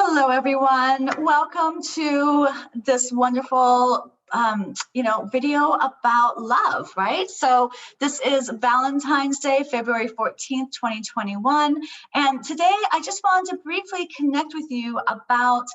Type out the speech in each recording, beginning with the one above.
Hello, everyone. Welcome to this wonderful, video about love, right? So this is Valentine's Day, February 14th, 2021. And today I just wanted to briefly connect with you about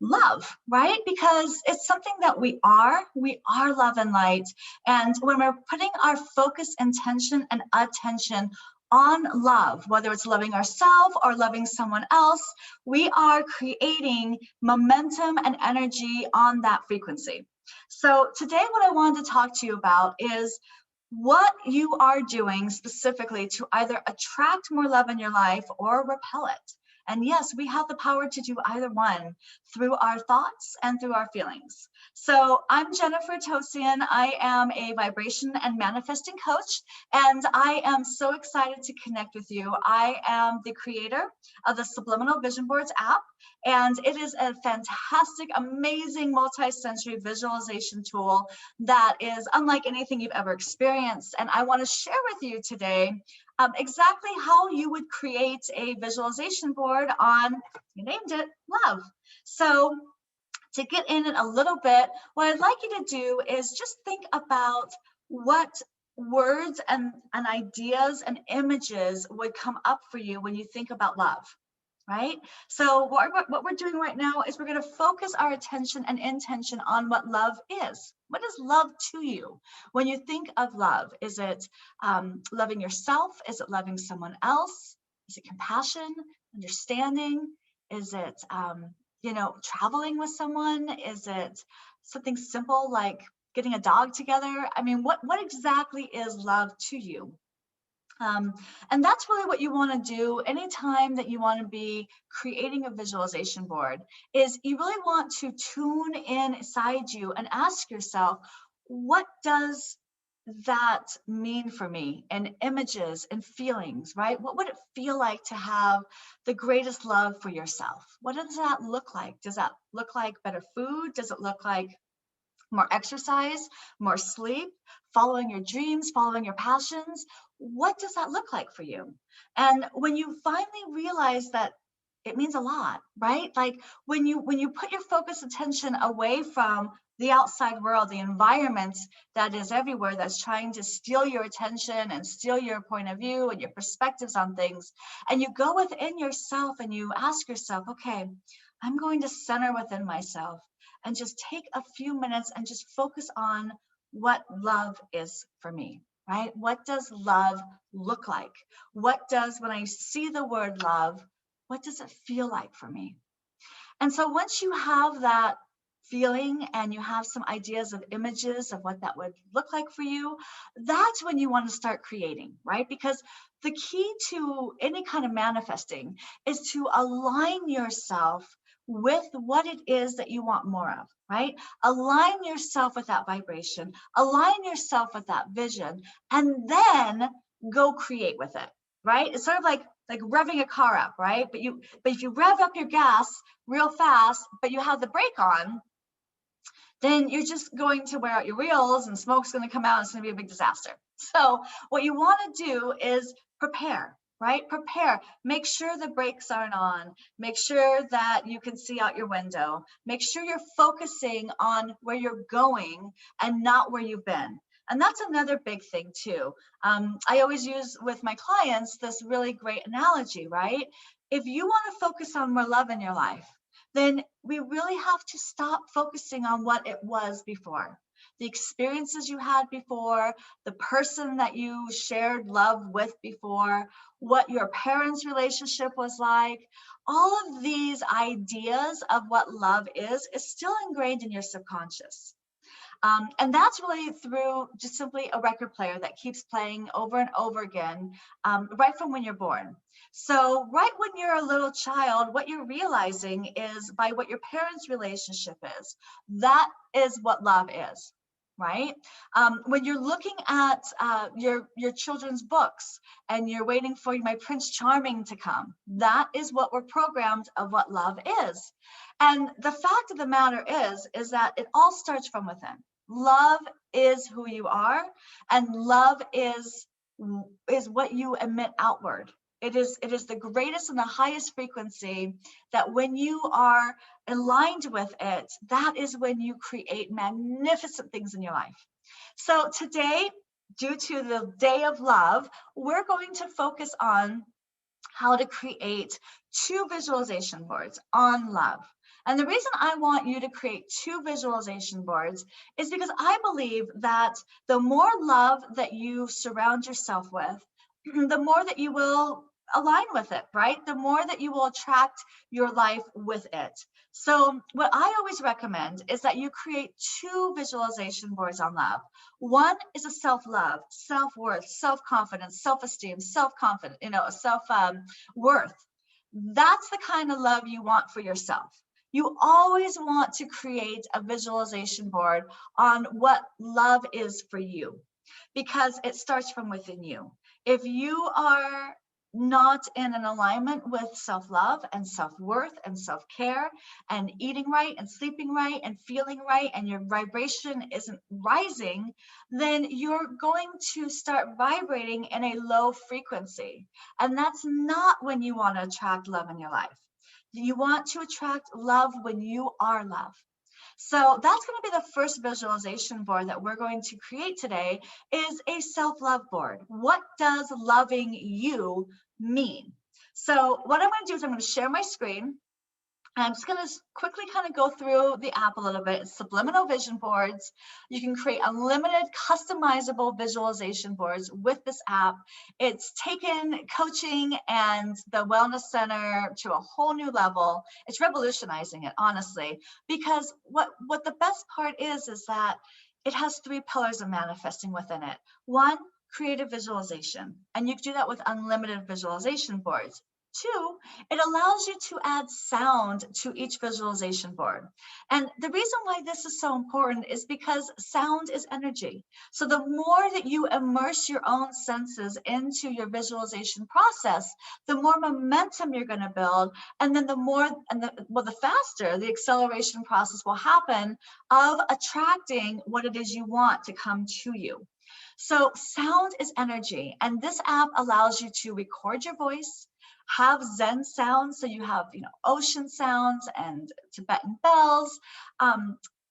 love, right? Because it's something that we are love and light. And when we're putting our focus, intention, and attention on love, whether it's loving ourselves or loving someone else, we are creating momentum and energy on that frequency. So today what I wanted to talk to you about is what you are doing specifically to either attract more love in your life or repel it. And yes, we have the power to do either one through our thoughts and through our feelings. So I'm Jennifer Tosian. I am a vibration and manifesting coach, and I am so excited to connect with you. I am the creator of the Subliminal Vision Boards app, and it is a fantastic, amazing multi-sensory visualization tool that is unlike anything you've ever experienced. And I want to share with you today exactly how you would create a visualization board on, you named it, love. So to get in it a little bit, what I'd like you to do is just think about what words and ideas and images would come up for you when you think about love. Right? So what we're doing right now is we're going to focus our attention and intention on what love is. What is love to you? When you think of love, is it loving yourself? Is it loving someone else? Is it compassion, understanding? Is it, traveling with someone? Is it something simple like getting a dog together? I mean, what exactly is love to you? And that's really what you want to do anytime that you want to be creating a visualization board, is you really want to tune in inside you and ask yourself, what does that mean for me? And images and feelings, right? What would it feel like to have the greatest love for yourself? What does that look like? Does that look like better food? Does it look like more exercise, more sleep, following your dreams, following your passions? What does that look like for you? And when you finally realize that it means a lot, right? Like when you put your focus attention away from the outside world, the environment that is everywhere, that's trying to steal your attention and steal your point of view and your perspectives on things, and you go within yourself and you ask yourself, okay, I'm going to center within myself and just take a few minutes and just focus on what love is for me, right? What does love look like? What does, when I see the word love, what does it feel like for me? And so once you have that feeling and you have some ideas of images of what that would look like for you, that's when you want to start creating, right? Because the key to any kind of manifesting is to align yourself with what it is that you want more of, right? Align yourself with that vibration, align yourself with that vision, and then go create with it, right? It's sort of like revving a car up, right? But if you rev up your gas real fast, but you have the brake on, then you're just going to wear out your wheels and smoke's going to come out. And it's going to be a big disaster. So what you want to do is prepare, right? Prepare. Make sure the brakes aren't on. Make sure that you can see out your window. Make sure you're focusing on where you're going and not where you've been. And that's another big thing too. I always use with my clients this really great analogy, right? If you want to focus on more love in your life, then we really have to stop focusing on what it was before. The experiences you had before, the person that you shared love with before, what your parents' relationship was like, all of these ideas of what love is still ingrained in your subconscious. And that's really through just simply a record player that keeps playing over and over again, right from when you're born. So right when you're a little child, what you're realizing is by what your parents' relationship is, that is what love is, right? When you're looking at your children's books and you're waiting for my Prince Charming to come, that is what we're programmed of what love is. And the fact of the matter is that it all starts from within. Love is who you are, and love is what you emit outward. It is the greatest and the highest frequency that when you are aligned with it, that is when you create magnificent things in your life. So today, due to the Day of Love, we're going to focus on how to create 2 visualization boards on love. And the reason I want you to create 2 visualization boards is because I believe that the more love that you surround yourself with, the more that you will align with it, right? The more that you will attract your life with it. So what I always recommend is that you create 2 visualization boards on love. One is a self-love, self-worth, self-confidence, self-esteem, self-confidence, self-worth. That's the kind of love you want for yourself. You always want to create a visualization board on what love is for you, because it starts from within you. If you are not in an alignment with self-love and self-worth and self-care and eating right and sleeping right and feeling right, and your vibration isn't rising, then you're going to start vibrating in a low frequency. And that's not when you want to attract love in your life. You want to attract love when you are love. So that's going to be the first visualization board that we're going to create today, is a self-love board. What does loving you mean? So what I'm going to do is I'm going to share my screen. I'm just going to quickly kind of go through the app a little bit. It's Subliminal Vision Boards. You can create unlimited customizable visualization boards with this app. It's taken coaching and the wellness center to a whole new level. It's revolutionizing it, honestly, because what the best part is that it has 3 pillars of manifesting within it. 1, creative visualization, and you can do that with unlimited visualization boards. 2, it allows you to add sound to each visualization board. And the reason why this is so important is because sound is energy. So the more that you immerse your own senses into your visualization process, the more momentum you're going to build, and then the faster the acceleration process will happen of attracting what it is you want to come to you. So sound is energy, and this app allows you to record your voice, have Zen sounds, so you have ocean sounds and Tibetan bells,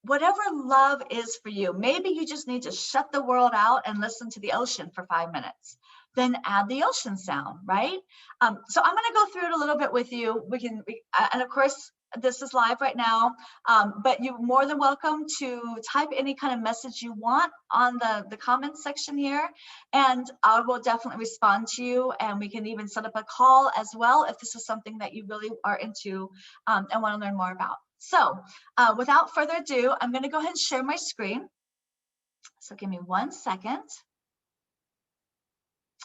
whatever love is for you. Maybe you just need to shut the world out and listen to the ocean for 5 minutes. Then add the ocean sound, right? So I'm going to go through it a little bit with you. And of course, this is live right now, but you're more than welcome to type any kind of message you want on the comments section here, and I will definitely respond to you, and we can even set up a call as well if this is something that you really are into and want to learn more about. So without further ado, I'm going to go ahead and share my screen. So give me 1 second.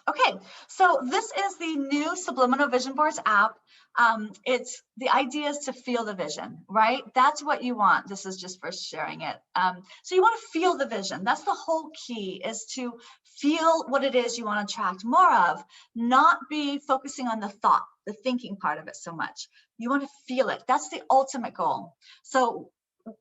Okay, so this is the new Subliminal Vision Boards app. It's the idea is to feel the vision, right? That's what you want. This is just for sharing it. So you want to feel the vision. That's the whole key, is to feel what it is you want to attract more of, not be focusing on the thought, the thinking part of it so much. You want to feel it. That's the ultimate goal. So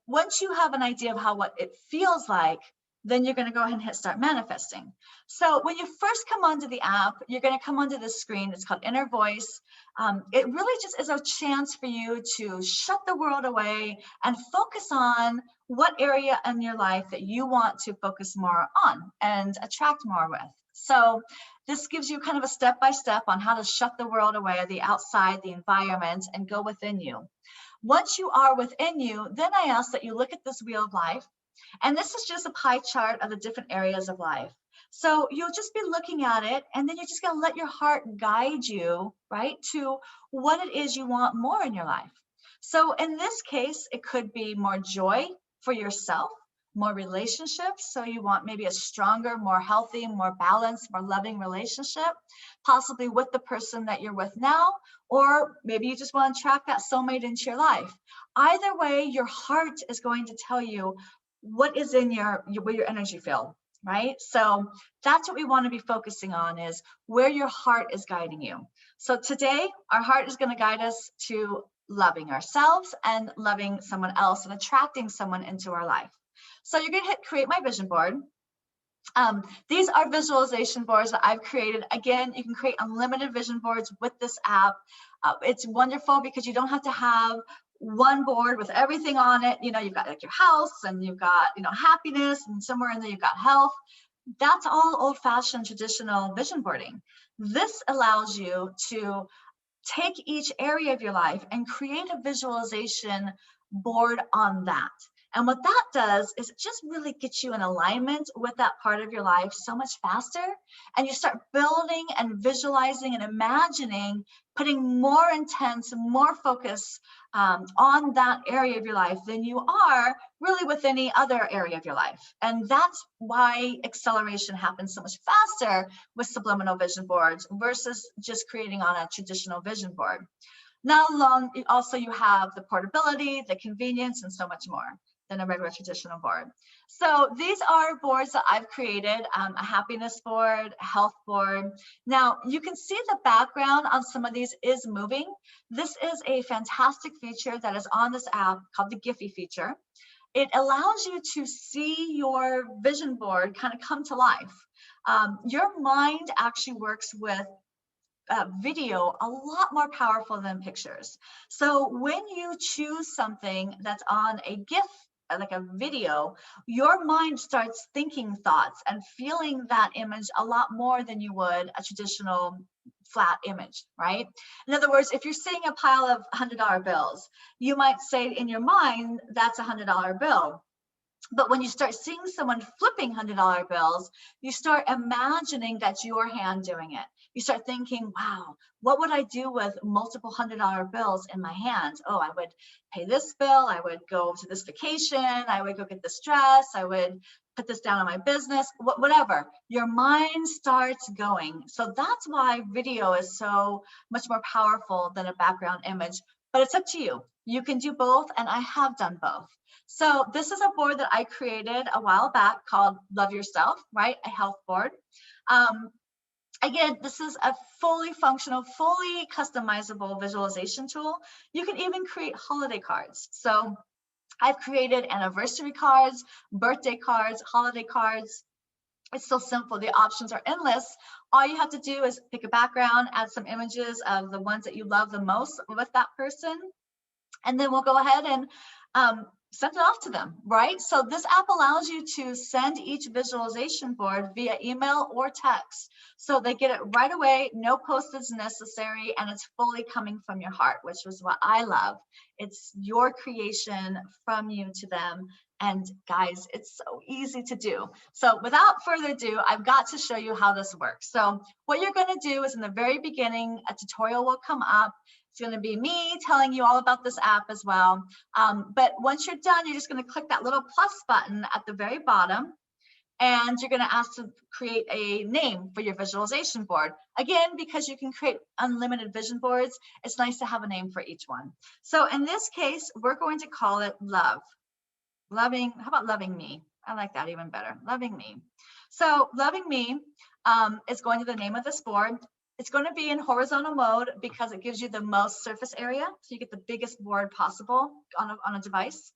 once you have an idea of what it feels like, then you're going to go ahead and hit start manifesting. So when you first come onto the app, you're going to come onto this screen. It's called Inner Voice. It really just is a chance for you to shut the world away and focus on what area in your life that you want to focus more on and attract more with. So this gives you kind of a step-by-step on how to shut the world away, the outside, the environment, and go within you. Once you are within you, then I ask that you look at this wheel of life. And this is just a pie chart of the different areas of life. So you'll just be looking at it, and then you're just going to let your heart guide you, right, to what it is you want more in your life. So in this case, it could be more joy for yourself, more relationships. So you want maybe a stronger, more healthy, more balanced, more loving relationship, possibly with the person that you're with now, or maybe you just want to attract that soulmate into your life. Either way, your heart is going to tell you what is in your energy field, right? So that's what we want to be focusing on, is where your heart is guiding you. So today, our heart is going to guide us to loving ourselves and loving someone else and attracting someone into our life. So you're going to hit create my vision board. These are visualization boards that I've created. Again, you can create unlimited vision boards with this app. It's wonderful because you don't have to have one board with everything on it. You know, you've got like your house, and you've got, you know, happiness, and somewhere in there you've got health. That's all old-fashioned traditional vision boarding. This allows you to take each area of your life and create a visualization board on that. And what that does is it just really gets you in alignment with that part of your life so much faster. And you start building and visualizing and imagining, putting more intense, more focus on that area of your life than you are really with any other area of your life. And that's why acceleration happens so much faster with subliminal vision boards versus just creating on a traditional vision board. Not alone, also you have the portability, the convenience, and so much more than a regular traditional board. So these are boards that I've created, a happiness board, a health board. Now you can see the background on some of these is moving. This is a fantastic feature that is on this app called the Giphy feature. It allows you to see your vision board kind of come to life. Your mind actually works with video a lot more powerful than pictures. So when you choose something that's on a GIF, like a video, your mind starts thinking thoughts and feeling that image a lot more than you would a traditional flat image, right? In other words, if you're seeing a pile of $100 bills, you might say in your mind, that's a $100 bill. But when you start seeing someone flipping $100 bills, you start imagining that's your hand doing it. You start thinking, wow, what would I do with multiple $100 bills in my hands? Oh, I would pay this bill. I would go to this vacation. I would go get this dress. I would put this down on my business, whatever. Your mind starts going. So that's why video is so much more powerful than a background image. But it's up to you. You can do both, and I have done both. So this is a board that I created a while back called Love Yourself, right? A health board. Again, this is a fully functional, fully customizable visualization tool. You can even create holiday cards. So I've created anniversary cards, birthday cards, holiday cards. It's so simple. The options are endless. All you have to do is pick a background, add some images of the ones that you love the most with that person, and then we'll go ahead and send it off to them, right? So this app allows you to send each visualization board via email or text. So they get it right away, no postage necessary, and it's fully coming from your heart, which was what I love. It's your creation from you to them. And guys, it's so easy to do. So without further ado, I've got to show you how this works. So what you're going to do is in the very beginning, a tutorial will come up. It's going to be me telling you all about this app as well. But once you're done, you're just going to click that little plus button at the very bottom, and you're going to ask to create a name for your visualization board. Again, because you can create unlimited vision boards, it's nice to have a name for each one. So in this case, we're going to call it Love. Loving, how about Loving Me? I like that even better, Loving Me. So Loving Me is going to be the name of this board. It's going to be in horizontal mode because it gives you the most surface area, so you get the biggest board possible on a device.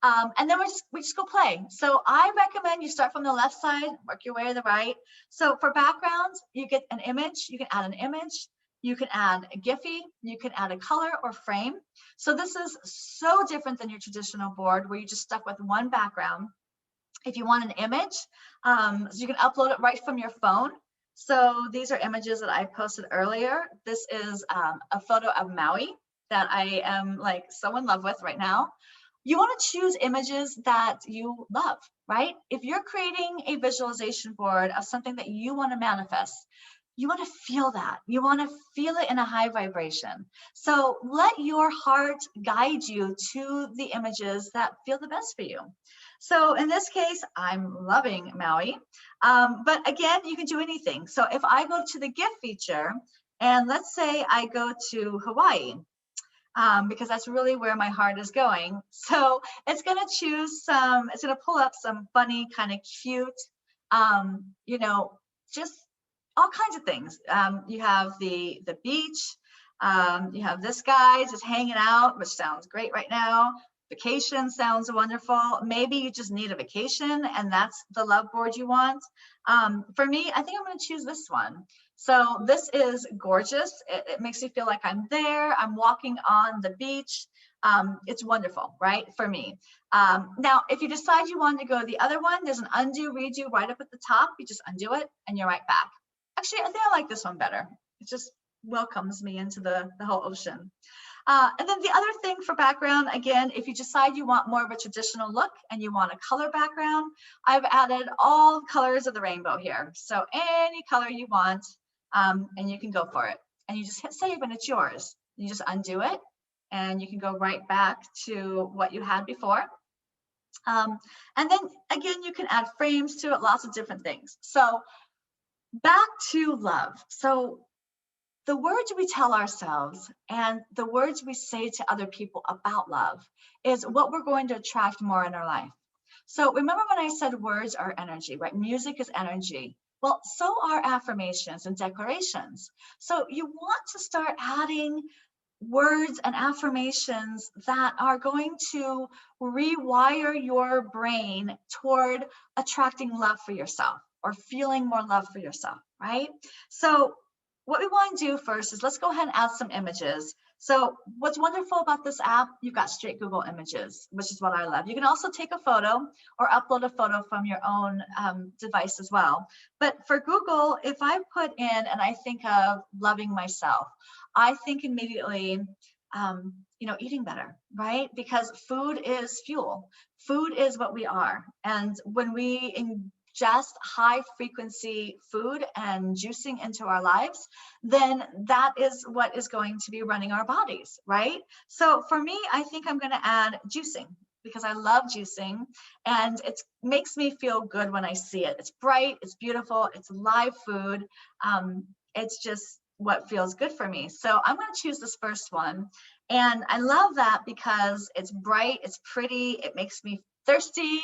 And then we just go play. So I recommend you start from the left side, work your way to the right. So for backgrounds, you get an image. You can add an image. You can add a Giphy. You can add a color or frame. So this is so different than your traditional board where you just stuck with one background. If you want an image, so you can upload it right from your phone. So these are images that I posted earlier. This is a photo of Maui that I am like so in love with right now. You want to choose images that you love, right? If you're creating a visualization board of something that you want to manifest, you want to feel that. You want to feel it in a high vibration. So let your heart guide you to the images that feel the best for you. So in this case, I'm loving Maui. But again, you can do anything. So if I go to the GIF feature, and let's say I go to Hawaii, because that's really where my heart is going. So it's going to choose some, it's going to pull up some funny, kind of cute, you know, just all kinds of things. You have the beach. You have this guy just hanging out, which sounds great right now. Vacation sounds wonderful. Maybe you just need a vacation and that's the love board you want. For me, I think I'm going to choose this one. So this is gorgeous. It makes me feel like I'm there. I'm walking on the beach. It's wonderful, right? For me. Now, if you decide you want to go the other one, there's an undo, redo right up at the top. You just undo it and you're right back. Actually, I think I like this one better. It just welcomes me into the whole ocean. And then the other thing for background, again, if you decide you want more of a traditional look and you want a color background, I've added all colors of the rainbow here. So any color you want, and you can go for it. And you just hit save and it's yours. You just undo it and you can go right back to what you had before. And then again, you can add frames to it, lots of different things. So back to love. So the words we tell ourselves and the words we say to other people about love is what we're going to attract more in our life. So remember when I said words are energy, right? Music is energy. Well, so are affirmations and declarations. So you want to start adding words and affirmations that are going to rewire your brain toward attracting love for yourself or feeling more love for yourself, right? So what we want to do first is let's go ahead and add some images. So what's wonderful about this app, you've got straight Google images, which is what I love. You can also take a photo or upload a photo from your own device as well. But for Google, if I put in and I think of loving myself, I think immediately, eating better, right? Because food is fuel. Food is what we are. And when we ingest high frequency food and juicing into our lives, then that is what is going to be running our bodies, right? So for me, I think I'm going to add juicing because I love juicing and it makes me feel good when I see it. It's bright, it's beautiful, it's live food. It's just what feels good for me. So I'm going to choose this first one. And I love that because it's bright, it's pretty, it makes me thirsty,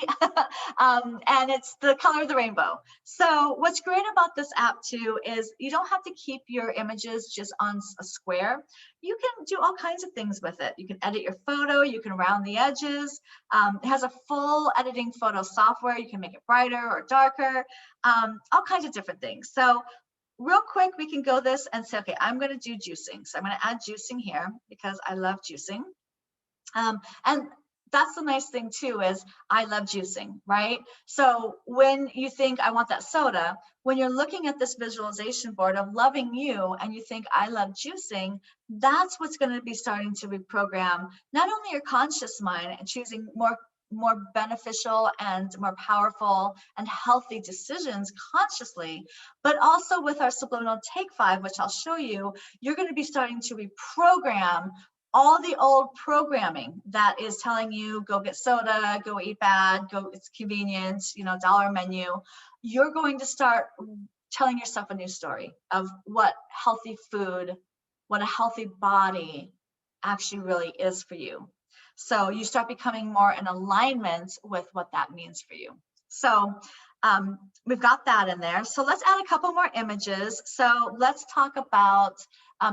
and it's the color of the rainbow. So what's great about this app too is you don't have to keep your images just on a square. You can do all kinds of things with it. You can edit your photo, you can round the edges. It has a full editing photo software. You can make it brighter or darker, all kinds of different things. So real quick, we can go this and say, okay, I'm going to do juicing. So I'm going to add juicing here because I love juicing. And that's the nice thing too, is I love juicing, right? So when you think I want that soda, when you're looking at this visualization board of loving you and you think I love juicing, that's what's going to be starting to reprogram not only your conscious mind and choosing more beneficial and more powerful and healthy decisions consciously, but also with our subliminal take 5, which I'll show you, you're going to be starting to reprogram all the old programming that is telling you go get soda, go eat bad, go, it's convenient, dollar menu. You're going to start telling yourself a new story of what healthy food, what a healthy body actually really is for you. So you start becoming more in alignment with what that means for you. So we've got that in there. So let's add a couple more images. So let's talk about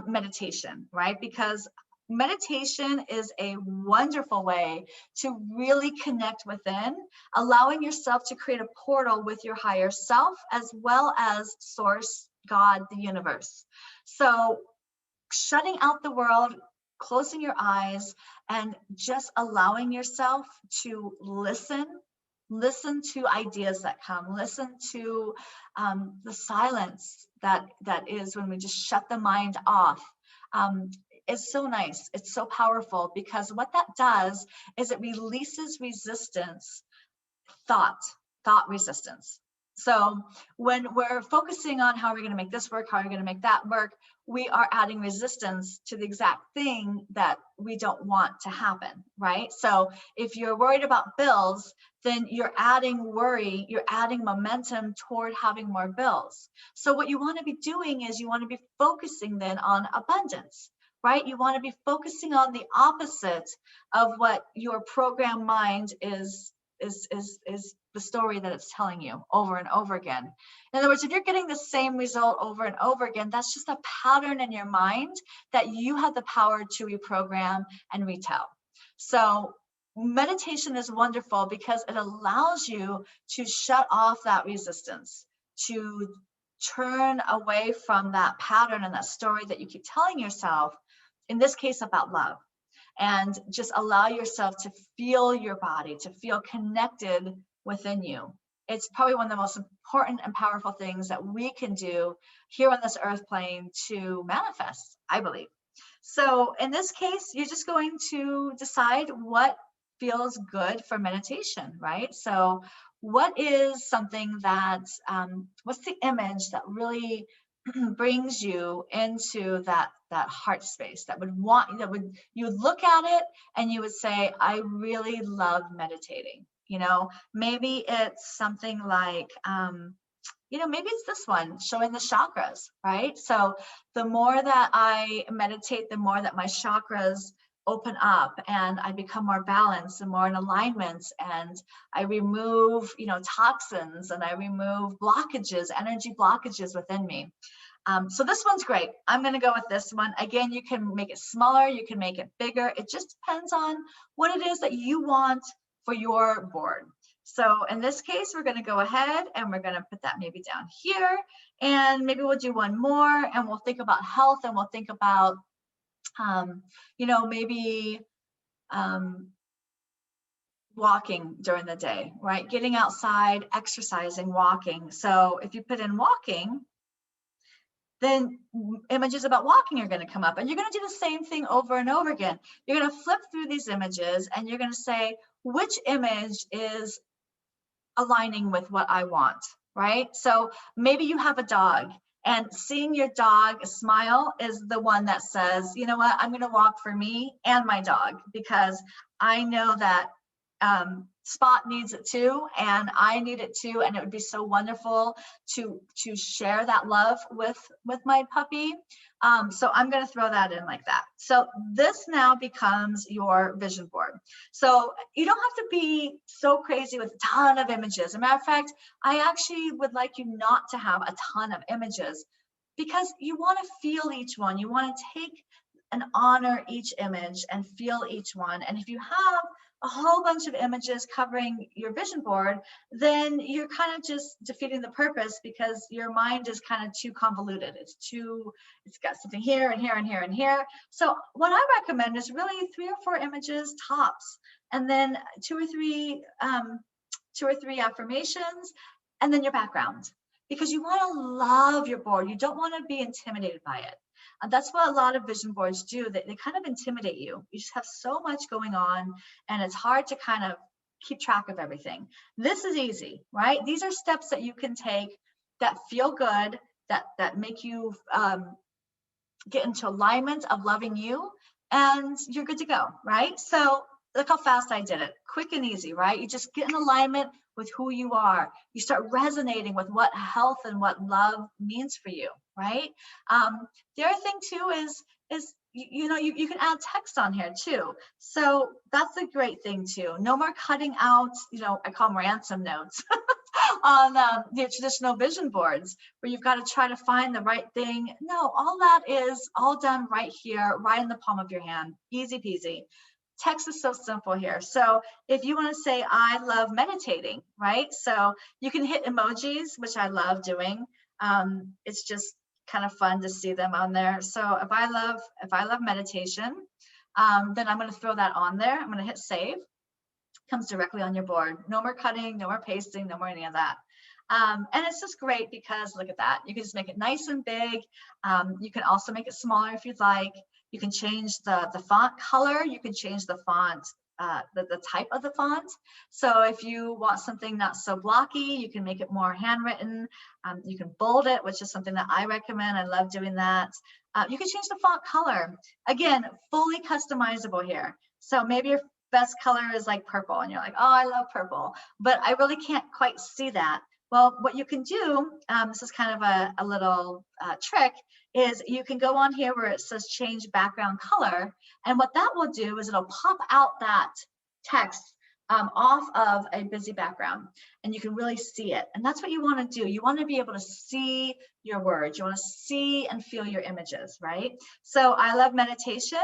meditation, right? Because meditation is a wonderful way to really connect within, allowing yourself to create a portal with your higher self, as well as source, God, the universe. So shutting out the world, closing your eyes, and just allowing yourself to listen to ideas that come, listen to the silence that is when we just shut the mind off. It's so nice. It's so powerful because what that does is it releases resistance, thought resistance. So when we're focusing on how are we going to make this work, how are we going to make that work, we are adding resistance to the exact thing that we don't want to happen, right? So if you're worried about bills, then you're adding worry, you're adding momentum toward having more bills. So what you want to be doing is you want to be focusing then on abundance, right? You want to be focusing on the opposite of what your programmed mind is the story that it's telling you over and over again. In other words, if you're getting the same result over and over again, that's just a pattern in your mind that you have the power to reprogram and retell. So meditation is wonderful because it allows you to shut off that resistance, to turn away from that pattern and that story that you keep telling yourself, in this case about love, and just allow yourself to feel your body, to feel connected within you. It's probably one of the most important and powerful things that we can do here on this earth plane to manifest, I believe. So in this case, you're just going to decide what feels good for meditation, right? So what is something that, what's the image that really brings you into that heart space, that would want, that would, you would look at it and you would say, I really love meditating. You know, maybe it's something like, you know, maybe it's this one, showing the chakras, right? So the more that I meditate, the more that my chakras open up and I become more balanced and more in alignment, and I remove, you know, toxins, and I remove blockages, energy blockages within me. So this one's great. I'm going to go with this one. Again, you can make it smaller, you can make it bigger. It just depends on what it is that you want for your board. So in this case, we're going to go ahead and we're going to put that maybe down here, and maybe we'll do one more, and we'll think about health, and we'll think about, you know, maybe walking during the day, right? Getting outside, exercising, walking. So if you put in walking, then images about walking are going to come up, and you're going to do the same thing over and over again. You're going to flip through these images and you're going to say, which image is aligning with what I want, right? So maybe you have a dog, and seeing your dog smile is the one that says, you know what, I'm going to walk for me and my dog, because I know that Spot needs it too, and I need it too, and it would be so wonderful to share that love with my puppy. So I'm going to throw that in like that. So this now becomes your vision board. So you don't have to be so crazy with a ton of images. As a matter of fact, I actually would like you not to have a ton of images, because you want to feel each one. You want to take and honor each image and feel each one. And if you have a whole bunch of images covering your vision board, then you're kind of just defeating the purpose, because your mind is kind of too convoluted. It's got something here and here and here and here. So what I recommend is really 3 or 4 images tops, and then two or three affirmations, and then your background, because you want to love your board. You don't want to be intimidated by it. And that's what a lot of vision boards do. They kind of intimidate you. You just have so much going on, and it's hard to kind of keep track of everything. This is easy, right? These are steps that you can take that feel good, that make you get into alignment of loving you, and you're good to go, right? So look how fast I did it. Quick and easy, right? You just get in alignment with who you are. You start resonating with what health and what love means for you, right? The other thing too is you know, you can add text on here too. So that's a great thing too. No more cutting out, you know, I call them ransom notes on the traditional vision boards, where you've got to try to find the right thing. No, all that is all done right here, right in the palm of your hand. Easy peasy. Text is so simple here. So if you want to say, I love meditating, right? So you can hit emojis, which I love doing. It's just kind of fun to see them on there. So if I love meditation, then I'm going to throw that on there. I'm going to hit save. Comes directly on your board. No more cutting, no more pasting, no more any of that. And it's just great because look at that. You can just make it nice and big. You can also make it smaller if you'd like. You can change the font color. You can change the font, the type of the font. So if you want something not so blocky, you can make it more handwritten. You can bold it, which is something that I recommend. I love doing that. You can change the font color. Again, fully customizable here. So maybe your best color is like purple, and you're like, oh, I love purple, but I really can't quite see that. Well, what you can do, this is kind of a little trick, is you can go on here where it says change background color. And what that will do is it'll pop out that text off of a busy background, and you can really see it. And that's what you want to do. You want to be able to see your words. You want to see and feel your images, right? So I love meditation.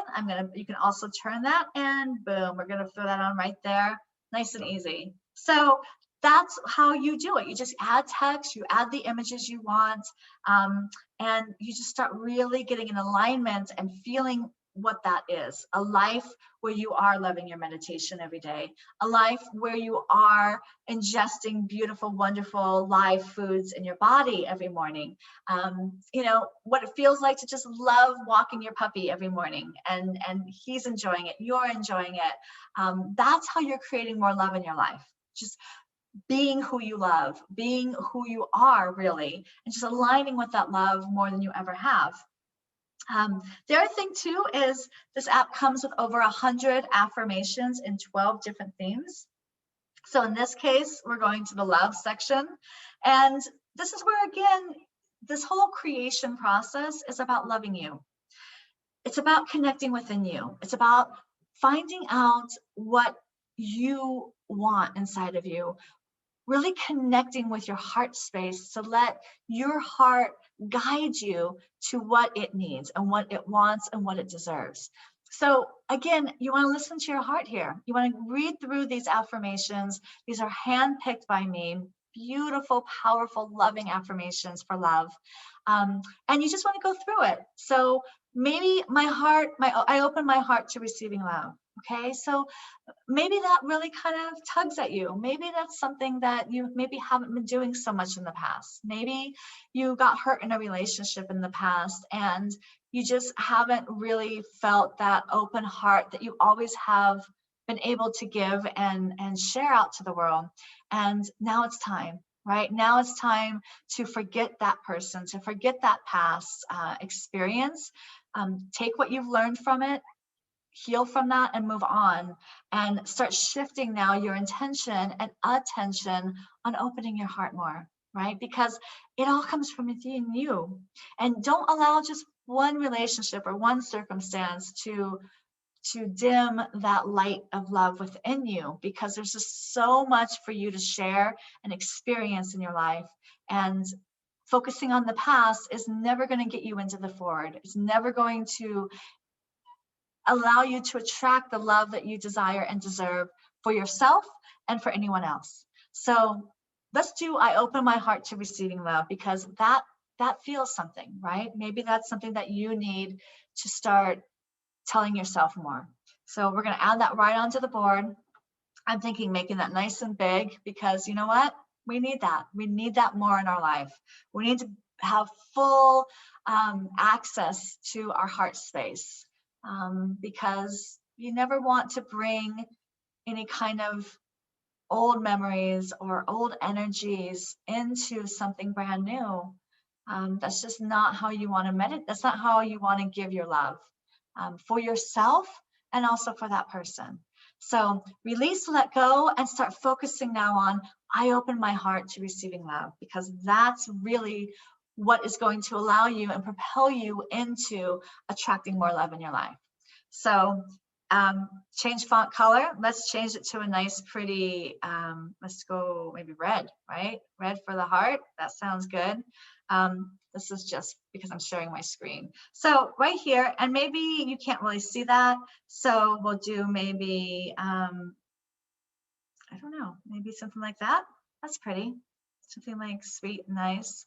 You can also turn that, and boom, we're going to throw that on right there. Nice and easy. So that's how you do it. You just add text, you add the images you want, and you just start really getting in alignment and feeling what that is. A life where you are loving your meditation every day, a life where you are ingesting beautiful, wonderful live foods in your body every morning. You know, what it feels like to just love walking your puppy every morning, and he's enjoying it, you're enjoying it. That's how you're creating more love in your life. Just being who you love, being who you are really, and just aligning with that love more than you ever have. The other thing too is this app comes with over 100 affirmations in 12 different themes. So in this case, we're going to the love section. And this is where, again, this whole creation process is about loving you. It's about connecting within you. It's about finding out what you want inside of you, really connecting with your heart space to let your heart guide you to what it needs and what it wants and what it deserves. So again, you want to listen to your heart here. You want to read through these affirmations. These are handpicked by me. Beautiful, powerful, loving affirmations for love. And you just want to go through it. So maybe I open my heart to receiving love. Okay, so maybe that really kind of tugs at you. Maybe that's something that you maybe haven't been doing so much in the past. Maybe you got hurt in a relationship in the past and you just haven't really felt that open heart that you always have been able to give and share out to the world. And now it's time, right? Now it's time to forget that person, to forget that past experience. Take what you've learned from it, heal from that, and move on, and start shifting now your intention and attention on opening your heart more, right? Because it all comes from within you. And don't allow just one relationship or one circumstance to dim that light of love within you, because there's just so much for you to share and experience in your life. And focusing on the past is never going to get you into the forward. It's never going to allow you to attract the love that you desire and deserve for yourself and for anyone else. So let's do I open my heart to receiving love, because that feels something, right? Maybe that's something that you need to start telling yourself more. So we're going to add that right onto the board. I'm thinking making that nice and big, because you know what? We need that. We need that more in our life. We need to have full access to our heart space. Because you never want to bring any kind of old memories or old energies into something brand new. That's just not how you want to meditate. That's not how you want to give your love for yourself and also for that person. So release, let go, and start focusing now on I open my heart to receiving love, because that's really what is going to allow you and propel you into attracting more love in your life. So change font color. Let's change it to a nice, pretty, let's go maybe red, right? Red for the heart. That sounds good. This is just because I'm sharing my screen. So right here, and maybe you can't really see that. So we'll do maybe, I don't know, maybe something like that. That's pretty. Something like sweet, nice.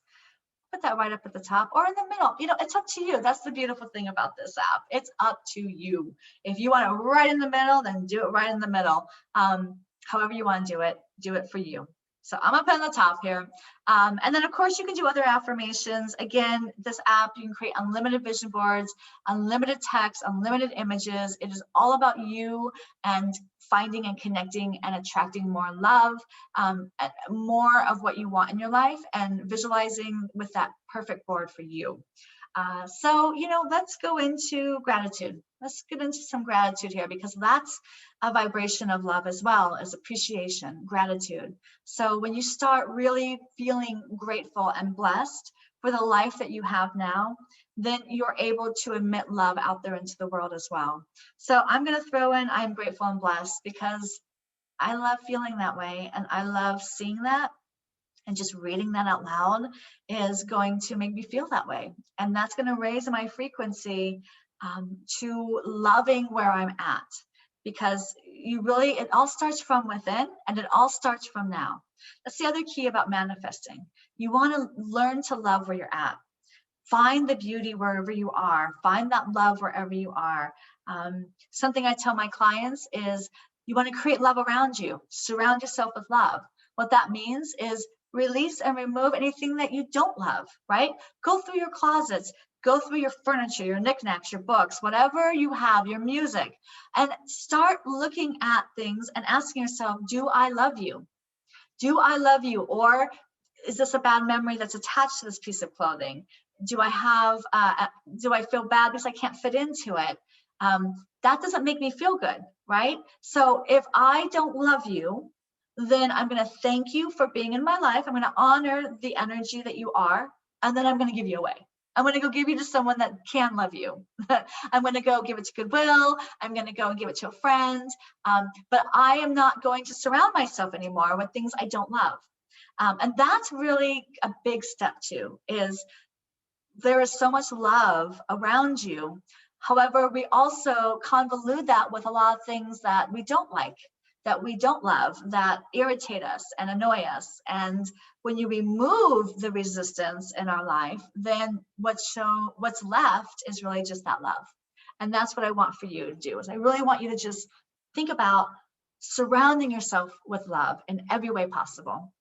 Put that right up at the top or in the middle. You know, it's up to you. That's the beautiful thing about this app. It's up to you. If you want it right in the middle, then do it right in the middle. However you want to do it for you. So I'm gonna put on the top here. And then of course you can do other affirmations. Again, this app, you can create unlimited vision boards, unlimited text, unlimited images. It is all about you and finding and connecting and attracting more love, more of what you want in your life, and visualizing with that perfect board for you. So, you know, let's go into gratitude. Let's get into some gratitude here, because that's a vibration of love as well as appreciation, gratitude. So when you start really feeling grateful and blessed for the life that you have now, then you're able to emit love out there into the world as well. So I'm going to throw in I'm grateful and blessed, because I love feeling that way, and I love seeing that, and just reading that out loud is going to make me feel that way. And that's going to raise my frequency to loving where I'm at, because it all starts from within, and it all starts from now. That's the other key about manifesting. You want to learn to love where you're at. Find the beauty wherever you are. Find that love wherever you are. Something I tell my clients is you want to create love around you. Surround yourself with love. What that means is release and remove anything that you don't love, right? Go through your closets, go through your furniture, your knickknacks, your books, whatever you have, your music, and start looking at things and asking yourself, do I love you? Do I love you? Or is this a bad memory that's attached to this piece of clothing? Do I feel bad because I can't fit into it? That doesn't make me feel good, right? So if I don't love you, then I'm going to thank you for being in my life. I'm going to honor the energy that you are, and then I'm going to give you away. I'm going to go give you to someone that can love you. I'm going to go give it to Goodwill. I'm going to go and give it to a friend. But I am not going to surround myself anymore with things I don't love. And that's really a big step too, is there is so much love around you. However, we also convolute that with a lot of things that we don't like, that we don't love, that irritate us and annoy us. And when you remove the resistance in our life, then what's left is really just that love. And that's what I want for you to do, is I really want you to just think about surrounding yourself with love in every way possible.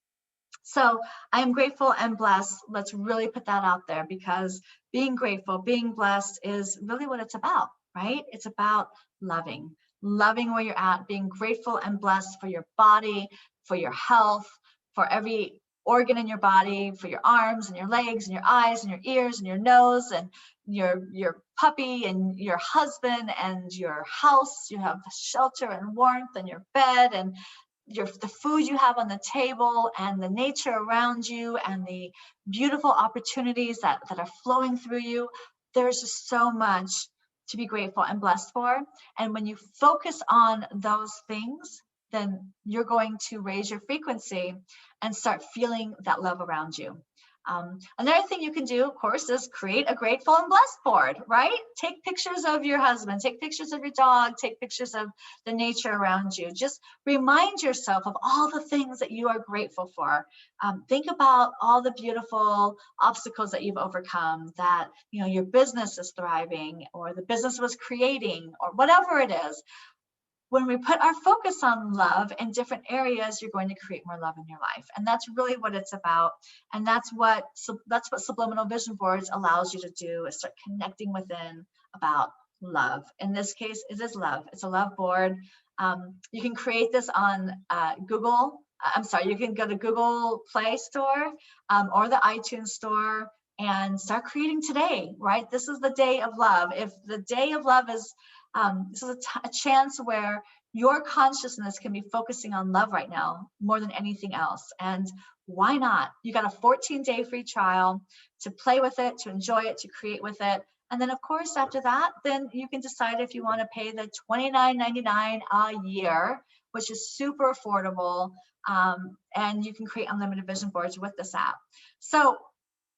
So I am grateful and blessed. Let's really put that out there, because being grateful, being blessed is really what it's about, right? It's about loving where you're at, being grateful and blessed for your body, for your health, for every organ in your body, for your arms and your legs and your eyes and your ears and your nose and your puppy and your husband and your house. You have shelter and warmth and your bed and the food you have on the table and the nature around you and the beautiful opportunities that are flowing through you. There's just so much to be grateful and blessed for. And when you focus on those things, then you're going to raise your frequency and start feeling that love around you. Another thing you can do, of course, is create a grateful and blessed board, right? Take pictures of your husband, take pictures of your dog, take pictures of the nature around you. Just remind yourself of all the things that you are grateful for. Think about all the beautiful obstacles that you've overcome, that your business is thriving, or the business was creating, or whatever it is. When we put our focus on love in different areas, you're going to create more love in your life. And that's really what it's about. And that's what Subliminal Vision Boards allows you to do, is start connecting within about love. In this case, it is love. It's a love board. You can create this on Google. You can go to Google Play Store or the iTunes Store and start creating today, right? This is the day of love. If the day of love is this is a chance where your consciousness can be focusing on love right now more than anything else. And why not? You got a 14-day free trial to play with it, to enjoy it, to create with it. And then, of course, after that, then you can decide if you want to pay the $29.99 a year, which is super affordable. And you can create unlimited vision boards with this app. So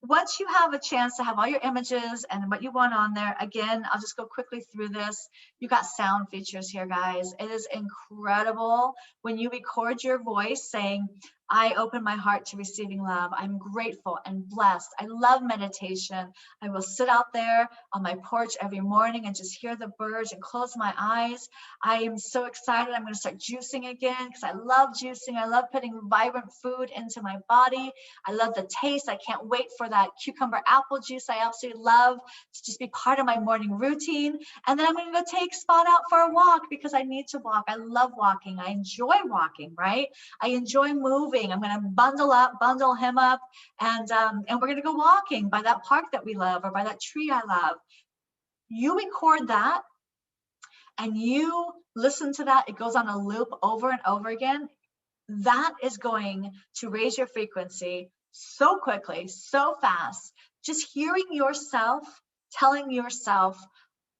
once you have a chance to have all your images and what you want on there, again, I'll just go quickly through this. You got sound features here, guys. It is incredible when you record your voice saying, I open my heart to receiving love. I'm grateful and blessed. I love meditation. I will sit out there on my porch every morning and just hear the birds and close my eyes. I am so excited. I'm going to start juicing again because I love juicing. I love putting vibrant food into my body. I love the taste. I can't wait for that cucumber apple juice. I absolutely love to just be part of my morning routine. And then I'm going to go take Spot out for a walk because I need to walk. I love walking. I enjoy walking, right? I enjoy moving. I'm going to bundle him up, and we're going to go walking by that park that we love or by that tree I love. You record that and you listen to that. It goes on a loop over and over again. That is going to raise your frequency so quickly, so fast. Just hearing yourself, telling yourself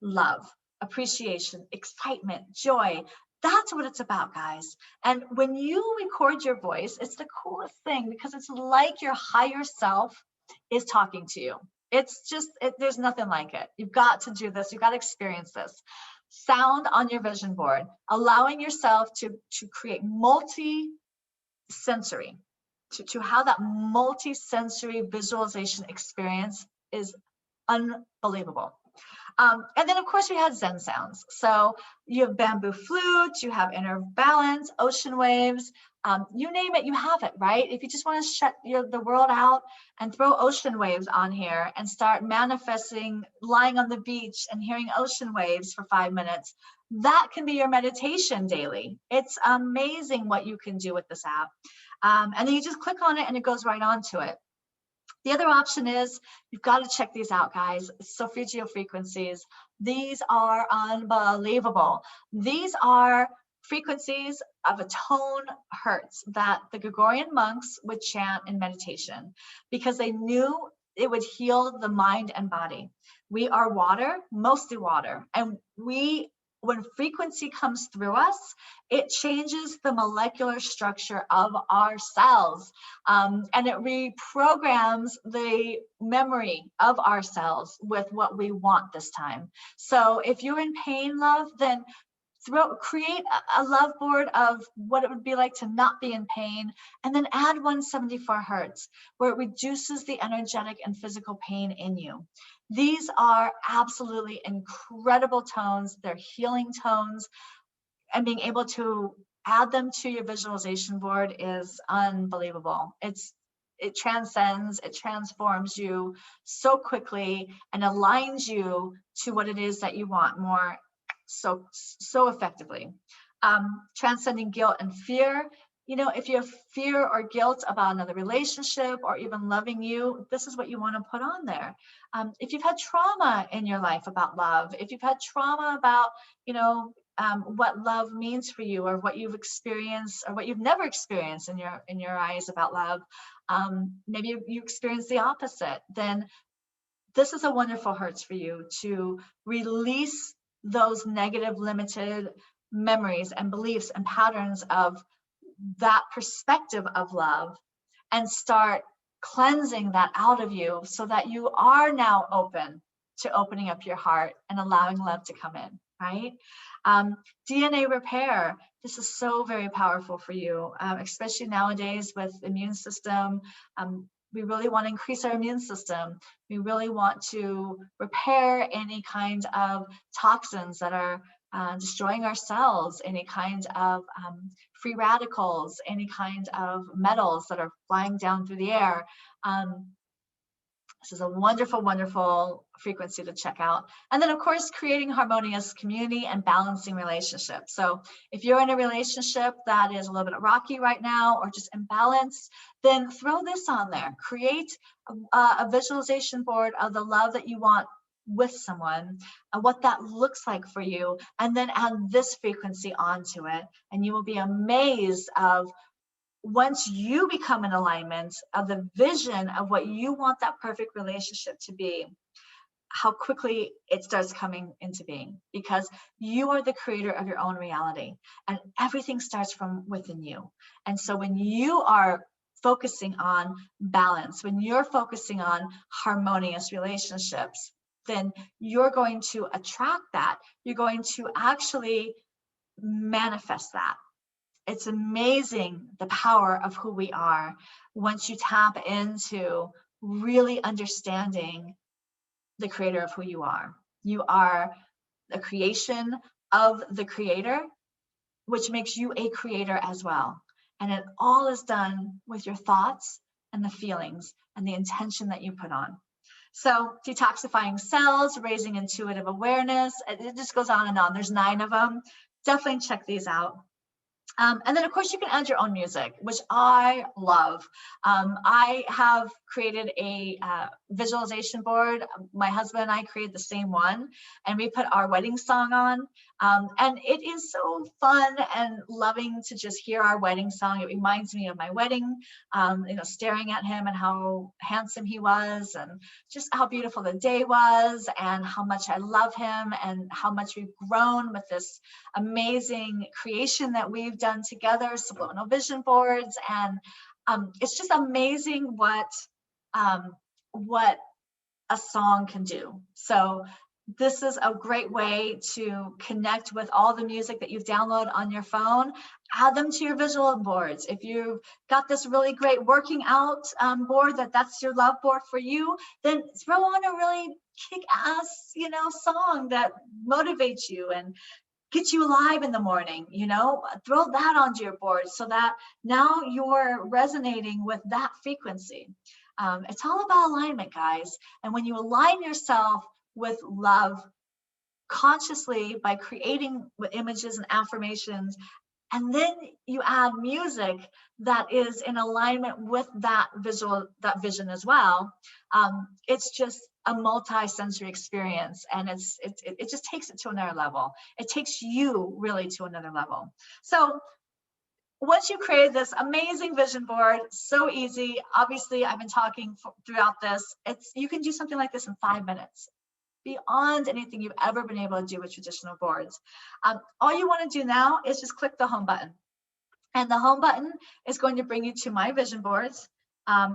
love, appreciation, excitement, joy. That's what it's about, guys. And when you record your voice, it's the coolest thing because it's like your higher self is talking to you. It's just, there's nothing like it. You've got to do this. You've got to experience this. Sound on your vision board, allowing yourself to create multi-sensory, to have that multi-sensory visualization experience is unbelievable. And then of course we had Zen sounds. So you have bamboo flutes, you have inner balance, ocean waves, you name it, you have it, right? If you just want to shut the world out and throw ocean waves on here and start manifesting, lying on the beach and hearing ocean waves for 5 minutes, that can be your meditation daily. It's amazing what you can do with this app. And then you just click on it and it goes right on to it. The other option is, you've got to check these out, guys. Solfeggio frequencies. These are unbelievable. These are frequencies of a tone hertz that the Gregorian monks would chant in meditation because they knew it would heal the mind and body. We are water, mostly water, and when frequency comes through us, it changes the molecular structure of our cells, and it reprograms the memory of our cells with what we want this time. So if you're in pain, love, then create a love board of what it would be like to not be in pain, and then add 174 hertz, where it reduces the energetic and physical pain in you. These are absolutely incredible tones. They're healing tones, and being able to add them to your visualization board is unbelievable. It transcends, it transforms you so quickly and aligns you to what it is that you want more so effectively. Transcending guilt and fear. You know, if you have fear or guilt about another relationship or even loving you, this is what you want to put on there. If you've had trauma in your life about love, if you've had trauma about, you know, what love means for you, or what you've experienced or what you've never experienced in your eyes about love, maybe you experience the opposite, then this is a wonderful hertz for you to release those negative, limited memories and beliefs and patterns of that perspective of love, and start cleansing that out of you so that you are now open to opening up your heart and allowing love to come in, right? DNA repair. This is so very powerful for you, especially nowadays with immune system. We really want to increase our immune system. We really want to repair any kind of toxins that are destroying our cells, any kind of free radicals, any kind of metals that are flying down through the air. This is a wonderful, wonderful frequency to check out. And then, of course, creating harmonious community and balancing relationships. So if you're in a relationship that is a little bit rocky right now or just imbalanced, then throw this on there. Create a visualization board of the love that you want with someone, what that looks like for you, and then add this frequency onto it. And you will be amazed of, once you become in alignment of the vision of what you want that perfect relationship to be, how quickly it starts coming into being, because you are the creator of your own reality and everything starts from within you. And so when you are focusing on balance, when you're focusing on harmonious relationships, then you're going to attract that. You're going to actually manifest that. It's amazing the power of who we are once you tap into really understanding the creator of who you are. You are a creation of the creator, which makes you a creator as well. And it all is done with your thoughts and the feelings and the intention that you put on. So detoxifying cells, raising intuitive awareness, it just goes on and on. There's 9 of them. Definitely check these out. And then, of course, you can add your own music, which I love. I have created a visualization board. My husband and I created the same one, and we put our wedding song on. And it is so fun and loving to just hear our wedding song. It reminds me of my wedding, staring at him and how handsome he was, and just how beautiful the day was, and how much I love him, and how much we've grown with this amazing creation that we've done together, Subliminal Vision Boards. And it's just amazing what a song can do. So this is a great way to connect with all the music that you've downloaded on your phone. Add them to your visual boards. If you've got this really great working out board, that's your love board for you, then throw on a really kick-ass, song that motivates you and gets you alive in the morning. Throw that onto your board so that now you're resonating with that frequency. It's all about alignment, guys. And when you align yourself with love consciously by creating with images and affirmations, and then you add music that is in alignment with that vision as well, it's just a multi-sensory experience, and it just takes it to another level. It takes you really to another level. So once you create this amazing vision board, so easy. Obviously, I've been talking throughout this. You can do something like this in 5 minutes, beyond anything you've ever been able to do with traditional boards. All you want to do now is just click the home button. And the home button is going to bring you to my vision boards.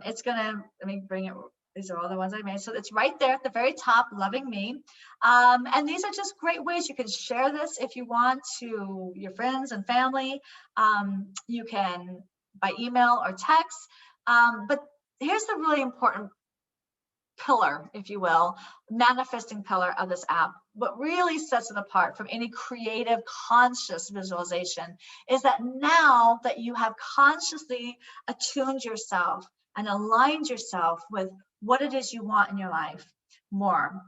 It's going to, let me bring it. These are all the ones I made. So it's right there at the very top, Loving Me. And these are just great ways you can share this if you want to your friends and family. You can by email or text. But here's the really important pillar, if you will, manifesting pillar of this app. What really sets it apart from any creative, conscious visualization is that now that you have consciously attuned yourself and aligned yourself with what it is you want in your life more,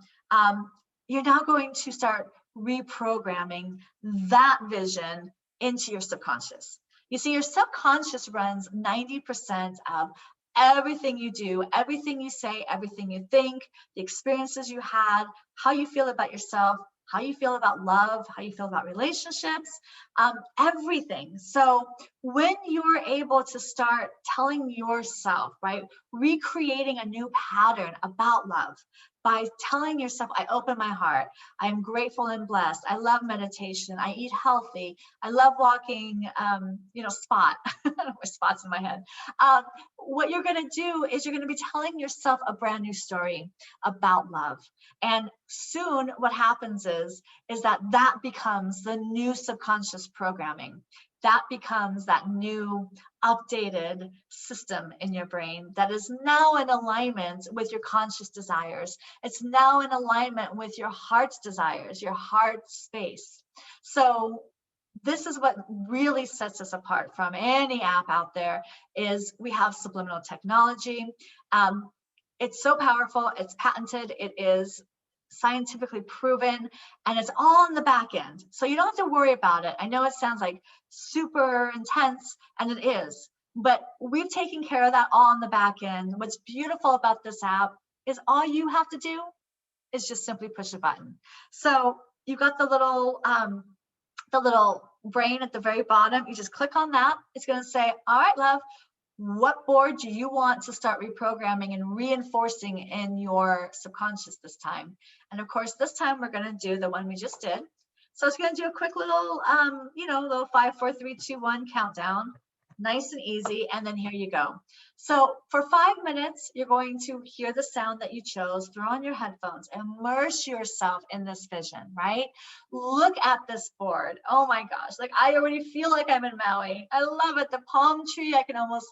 you're now going to start reprogramming that vision into your subconscious. You see, your subconscious runs 90% of everything you do, everything you say, everything you think, the experiences you had, how you feel about yourself, how you feel about love, how you feel about relationships, everything. So when you're able to start telling yourself, right, recreating a new pattern about love by telling yourself, I open my heart, I'm grateful and blessed, I love meditation, I eat healthy, I love walking, spot, or spots in my head. What you're going to do is you're going to be telling yourself a brand new story about love. And soon what happens is that becomes the new subconscious programming. That becomes that new updated system in your brain that is now in alignment with your conscious desires. It's now in alignment with your heart's desires, your heart space. So this is what really sets us apart from any app out there, is we have subliminal technology. It's so powerful, it's patented, it is scientifically proven, and it's all on the back end. So you don't have to worry about it. I know it sounds like super intense, and it is, but we've taken care of that all on the back end. What's beautiful about this app is all you have to do is just simply push a button. So you got the little brain at the very bottom. You just click on that. It's going to say, all right, love, what board do you want to start reprogramming and reinforcing in your subconscious this time? And of course, this time we're going to do the one we just did. So it's going to do a quick little, little 5, 4, 3, 2, 1 countdown. Nice and easy. And then here you go. So for 5 minutes, you're going to hear the sound that you chose, throw on your headphones, immerse yourself in this vision, right? Look at this board. Oh my gosh. Like, I already feel like I'm in Maui. I love it. The palm tree, I can almost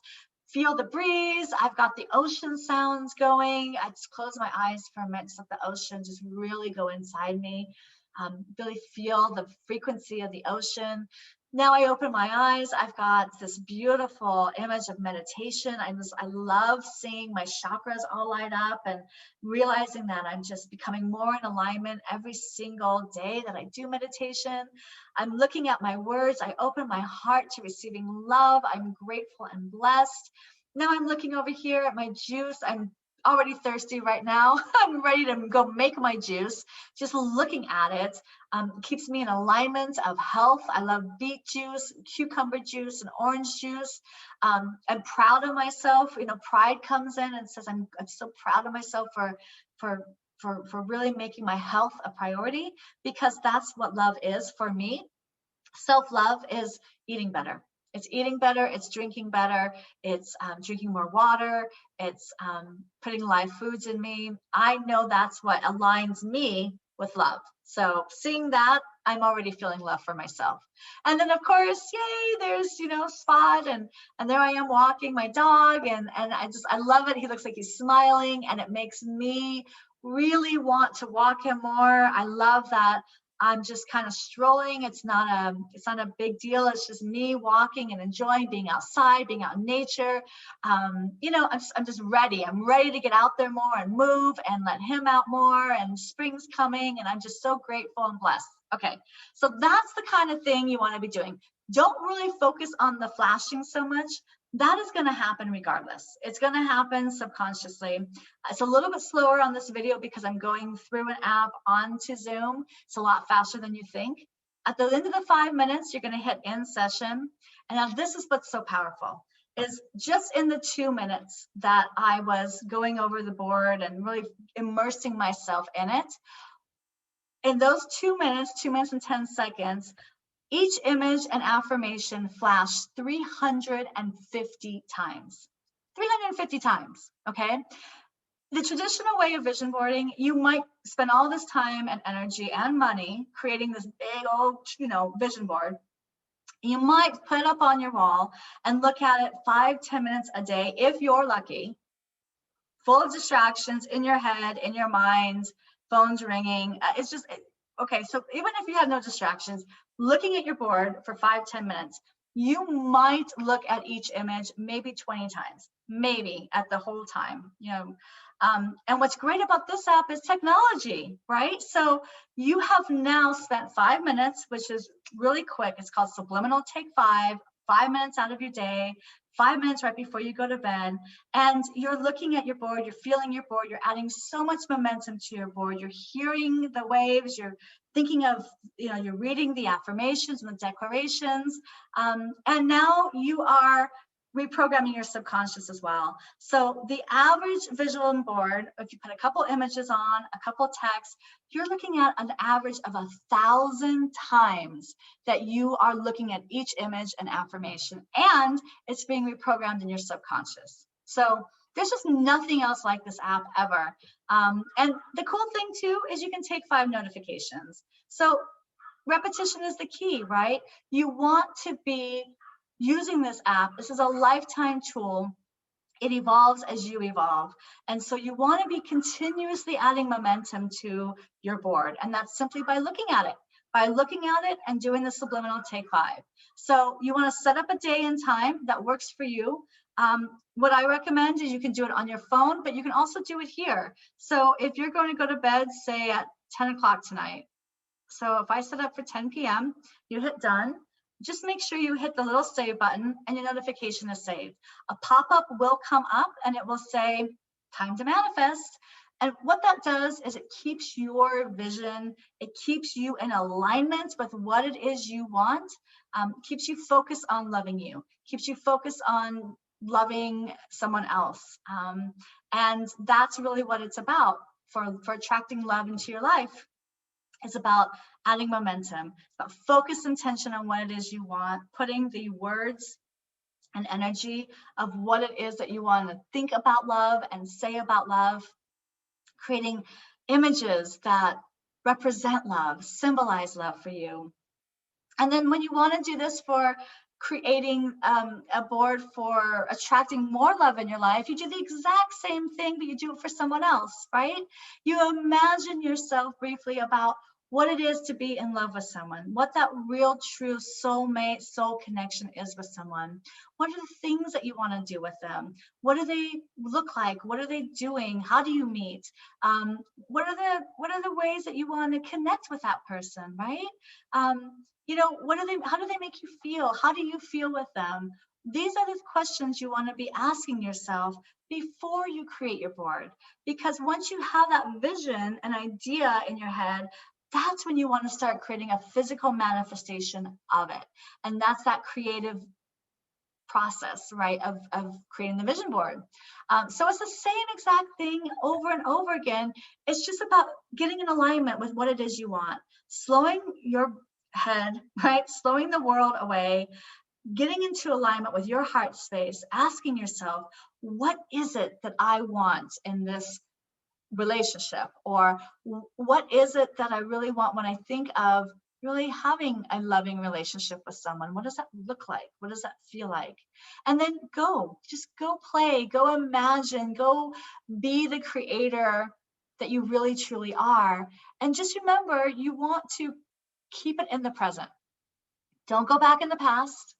feel the breeze. I've got the ocean sounds going. I just close my eyes for a minute, just let the ocean just really go inside me. Really feel the frequency of the ocean. Now I open my eyes, I've got this beautiful image of meditation. I love seeing my chakras all light up and realizing that I'm just becoming more in alignment every single day that I do meditation. I'm looking at my words. I open my heart to receiving love. I'm grateful and blessed. Now I'm looking over here at my juice. I'm already thirsty right now. I'm ready to go make my juice. Just looking at it keeps me in alignment of health. I love beet juice, cucumber juice, and orange juice. I'm proud of myself. You know, pride comes in and says, I'm so proud of myself for really making my health a priority, because that's what love is for me. Self-love is eating better. It's eating better, it's drinking better, it's drinking more water, it's putting live foods in me. I know that's what aligns me with love. So seeing that, I'm already feeling love for myself. And then of course, yay, there's, you know, Spot, and there I am walking my dog, and I love it. He looks like he's smiling, and it makes me really want to walk him more. I love that I'm just kind of strolling. It's not a big deal. It's just me walking and enjoying being outside, being out in nature. You know, I'm just ready. I'm ready to get out there more and move and let him out more. And spring's coming, and I'm just so grateful and blessed. Okay, so that's the kind of thing you want to be doing. Don't really focus on the flashing so much. That is going to happen regardless. It's going to happen subconsciously. It's a little bit slower on this video because I'm going through an app onto Zoom. It's a lot faster than you think. At the end of the 5 minutes, you're going to hit end session. And now this is what's so powerful, is just in the 2 minutes that I was going over the board and really immersing myself in it, in those 2 minutes, 2 minutes and 10 seconds, each image and affirmation flashed 350 times. 350 times, okay? The traditional way of vision boarding, you might spend all this time and energy and money creating this big old, you know, vision board. You might put it up on your wall and look at it 5-10 minutes a day if you're lucky, full of distractions in your head, in your mind, phones ringing. It's just, okay, so even if you have no distractions, looking at your board for 5-10 minutes, you might look at each image maybe 20 times, maybe at the whole time, you know. And what's great about this app is technology, right? So you have now spent 5 minutes, which is really quick. It's called Subliminal Take 5, 5 minutes out of your day, 5 minutes right before you go to bed, and you're looking at your board, you're feeling your board, you're adding so much momentum to your board, you're hearing the waves, you're thinking of, you know, you're reading the affirmations and the declarations, and now you are reprogramming your subconscious as well. So the average visual board, if you put a couple images on, a couple texts, you're looking at an average of 1,000 times that you are looking at each image and affirmation, and it's being reprogrammed in your subconscious. So there's just nothing else like this app ever. And the cool thing too is you can take 5 notifications. So repetition is the key, right? You want to be using this app. This is a lifetime tool. It evolves as you evolve. And so you want to be continuously adding momentum to your board. And that's simply by looking at it and doing the Subliminal Take 5. So you want to set up a day and time that works for you. What I recommend is you can do it on your phone, but you can also do it here. So if you're going to go to bed, say at 10 o'clock tonight. So if I set up for 10 p.m., you hit done. Just make sure you hit the little save button and your notification is saved. A pop-up will come up and it will say, time to manifest. And what that does is it keeps your vision, it keeps you in alignment with what it is you want, keeps you focused on loving you, keeps you focused on loving someone else. And that's really what it's about for attracting love into your life. It's about adding momentum. It's about focused intention on what it is you want, putting the words and energy of what it is that you want to think about love and say about love, creating images that represent love, symbolize love for you. And then when you want to do this for creating a board for attracting more love in your life, you do the exact same thing, but you do it for someone else, right? You imagine yourself briefly about what it is to be in love with someone, what that real, true soulmate, soul connection is with someone. What are the things that you want to do with them? What do they look like? What are they doing? How do you meet? What are the ways that you want to connect with that person, right? You know, how do they make you feel? How do you feel with them? These are the questions you want to be asking yourself before you create your board. Because once you have that vision, an idea in your head, that's when you want to start creating a physical manifestation of it. And that's that creative process, right, of creating the vision board. So it's the same exact thing over and over again. It's just about getting in alignment with what it is you want, slowing your head, right, slowing the world away, getting into alignment with your heart space, asking yourself, what is it that I want in this relationship? Or what is it that I really want when I think of really having a loving relationship with someone? What does that look like? What does that feel like? And then just go play, go imagine, go be the creator that you really truly are. And just remember, you want to keep it in the present. Don't go back in the past.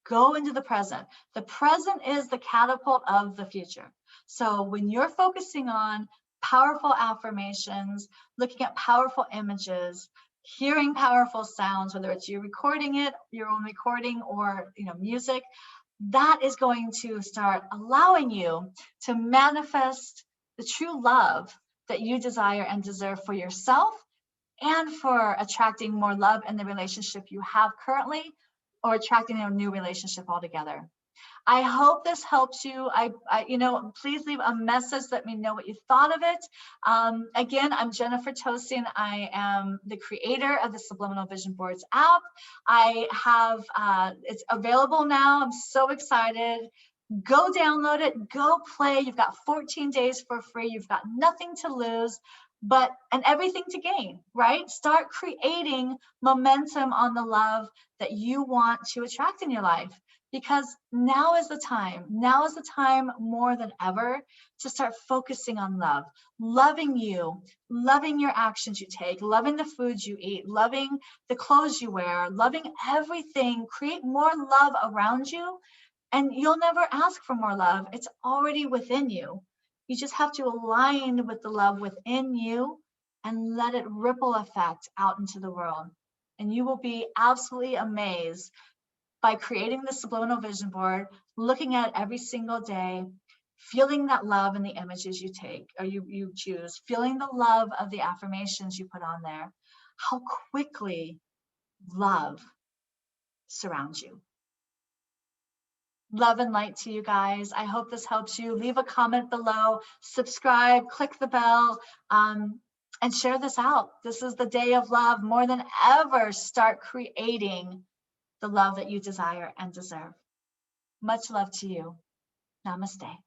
Go into the present. The present is the catapult of the future. So when you're focusing on powerful affirmations, looking at powerful images, hearing powerful sounds, whether it's you recording it, your own recording, or music, that is going to start allowing you to manifest the true love that you desire and deserve for yourself, and for attracting more love in the relationship you have currently, or attracting a new relationship altogether. I hope this helps you. Please leave a message. Let me know what you thought of it. Again, I'm Jennifer Tosian. I am the creator of the Subliminal Vision Boards app. I have, it's available now. I'm so excited. Go download it, go play. You've got 14 days for free. You've got nothing to lose, and everything to gain, right? Start creating momentum on the love that you want to attract in your life, because now is the time more than ever to start focusing on love, loving you, loving your actions you take, loving the foods you eat, loving the clothes you wear, loving everything. Create more love around you, and you'll never ask for more love. It's already within you. You just have to align with the love within you and let it ripple effect out into the world. And you will be absolutely amazed by creating the Subliminal Vision Board, looking at it every single day, feeling that love in the images you take or you choose, feeling the love of the affirmations you put on there, how quickly love surrounds you. Love and light to you guys. I hope this helps you. Leave a comment below, subscribe, click the bell, and share this out. This is the day of love. More than ever, start creating the love that you desire and deserve. Much love to you. Namaste.